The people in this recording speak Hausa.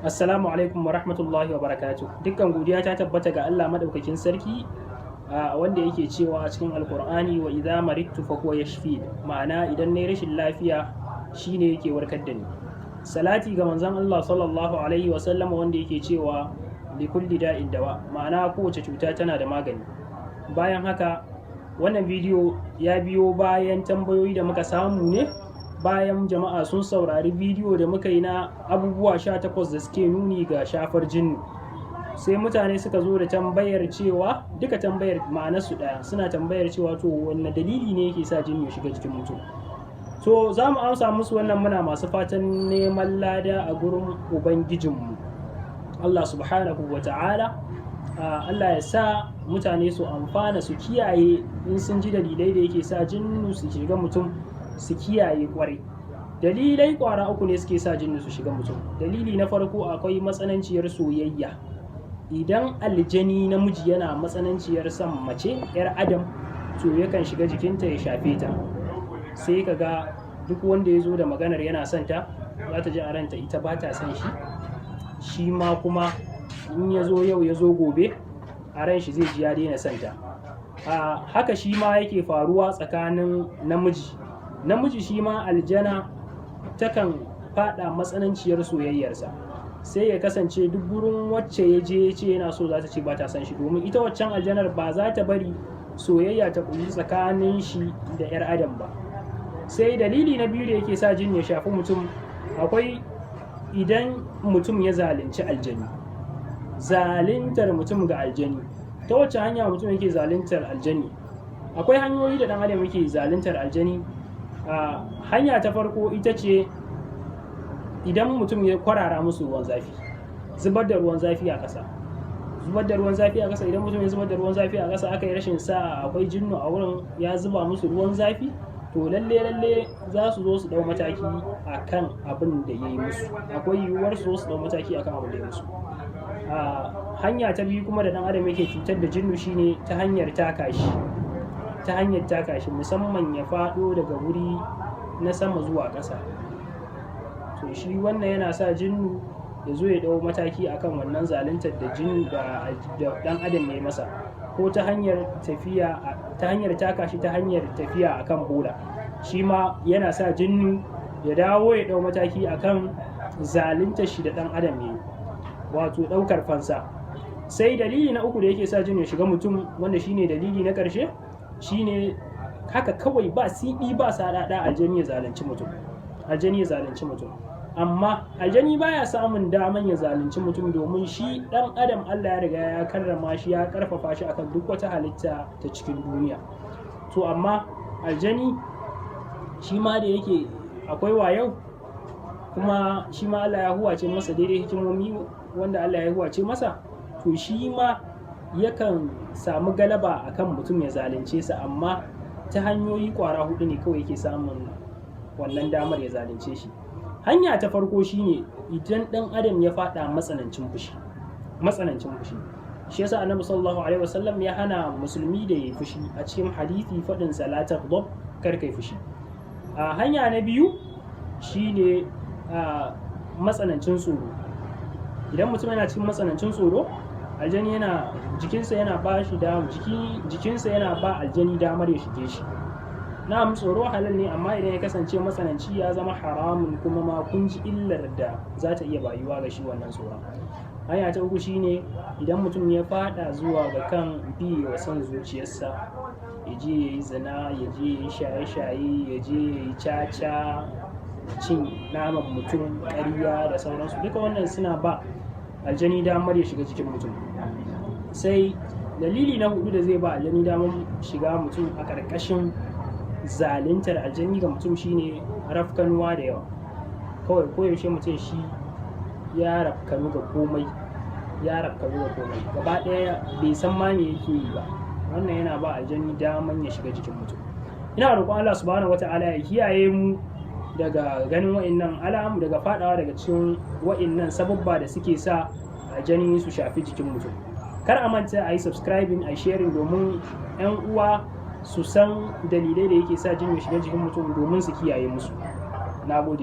Assalamu alaikum wa rahmatullahi wa barakatuh. Dukkan godiya ta tabbata ga Allah madaukakin sarki wanda yake cewa a cikin Alkur'ani wa idza maridtu fa huwa yashfi. Ma'ana idan nayi rashin lafiya shine yake warkar da ni. Salati ga manzon Allah sallallahu alaihi wa sallam wanda yake cewa li kulli da'in dawa. Ma'ana kowace cuta tana da magani. Bayan haka wannan bidiyo ya biyo bayan tambayoyi da muka samu ne bayan jama'a sun saurari bidiyo da muka yi na abubuwa 18 da suke nuni ga shafar jinnu, sai mutane suka zo da tambayar cewa duka tambayar ma'anarsu ɗaya, suna tambayar cewa to wanne dalili ne yake sa jinnu ya shiga jikin mutum. To za mu amsa musu wannan, muna masu fatan neman lada a gurin ubangijinmu Allah subhanahu wa ta'ala. Allah ya sa mutane su amfana, su kiyaye in sun ji dalilai da yake sa jinnu su shiga mutum, su kiyaye kwarai. Dalilai kwara uku ne suke sa jinnu su shiga mutum. Dalili na farko akwai matsananciyar soyayya. Idan aljani namiji yana matsananciyar son mace yar adam, to yakan shiga jikinta ya shafe ta, sai kaga duk wanda ya zo da maganar yana son ta, za ta ji a ranta ita ba ta son shi, shi ma kuma in ya zo yau ya zo gobe a ran shi zai ji ya daina son ta. Haka shi ma yake faruwa tsakanin namiji shi ma aljana takan fada matsananciyar soyayyarsa, sai ya kasance duk gurin wacce ya je ya ce yana so za ta ce ba ta san shi, domin ita waccan aljanar ba za ta bari soyayya ta kulli tsakanin shi da yar adam ba. Sai dalili na biyu da yake sa jin ya shafi mutum, akwai idan mutum ya zalunci aljani. Zaluntar mutum ga aljani, ta wacce hanya mutum yake zaluntar aljani? Akwai hanyoyi da dan adam yake zaluntar aljani. Hanya ta farko ita ce idan mutum ya kwarara musu ruwan zafi, zubar da ruwan zafi a ƙasa. Idan mutum ya zubar da ruwan zafi a ƙasa, aka yi rashin sa'a akwai jinnu a wurin ya zuba musu ruwan zafi, to lalle za su zo su dau mataki akan abin da ya yi musu. Akwai yiwuwar su dau mataki akan abin da ya musu. Hanya ta biyu kuma da dan adam yake cutar da jinnu shine ta hanyar taka shi, musamman ya faɗo daga wuri na sama zuwa ƙasa. To shi wannan yana sa jinnu ya zo ya dau mataki akan wannan zaluntar da jinnu da dan adam ya yi masa, ko ta hanyar taka shi ta hanyar tafiya akan bola. Shi ma yana sa jinnu ya dawo ya dau mataki akan zaluntar shi da dan adam ya yi, wato ɗaukar fansa. Sai dalili na uku da yake sa jinnu ya shiga mutum, wanda shine dalili na ƙarshe, shine haka kawai ba siɗi ba saɗaɗa aljani ya zalunci mutum. Amma aljani baya samun daman ya zalunci mutum, domin shi ɗan adam Allah ya riga ya karrama shi, ya karfafa shi akan duk wata halitta ta cikin duniya. To amma aljani shi ma da yake akwai wayau, kuma shi ma Allah ya huwace masa daidai hikimomi wanda Allah ya huwace masa, to shi ma yakan samu galaba akan mutum ya zalunce sa, amma ta hanyoyi kwara hudu ne kawai yake samun wannan damar ya zalunce shi. Hanya ta farko shine idan dan adam ya fada matsanancin fushi. Shi yasa Annabi sallallahu alaihi wasallam ya hana musulmi da yayi fushi a cikin hadisi, fadin salatar dab, kar kai fushi. Hanya na biyu shine matsanancin tsoro. Idan mutum yana cikin matsanancin tsoro, aljani jikinsa yana ba aljani damar ya shige shi. Na'am, tsoro halal ne, amma idan ya kasance matsananci ya zama haramun, kuma ma kun ji illar da za ta iya bayuwa ga shi wannan tsoron. Hanya ta uku shine idan mutum ya fada zuwa ga kan biye wa son zuciyarsa, ya je ya yi zina, ya je ya yi shaye-shaye, ya je ya yi caca, cin naman mutum, ƙarya da sauransu, duka wannan suna ba aljani damar ya shiga jikin mutum. Sai dalili na hudu da zai ba aljani damar shiga mutum a ƙarƙashin zaluntar aljani ga mutum shine rafkanuwa da yawa. Kawai koyaushe mutum shi ya rafkanu ga komai, gaba ɗaya bai san ma me yake yi ba. Wannan yana ba aljani damar ya shiga jikin mutum. Ina roƙon Allah subhanahu wata'ala ya kiyaye mu daga ganin wa'innan daga fadawa daga cikin wa'innan sababba da suke sa aljani su shafi jikin mutum. Kar a manta a yi subscribing, a sharing, domin 'yan uwa su san dalilai da yake sa jin ya shiga jikin mutum, domin su kiyaye musu. Nagode.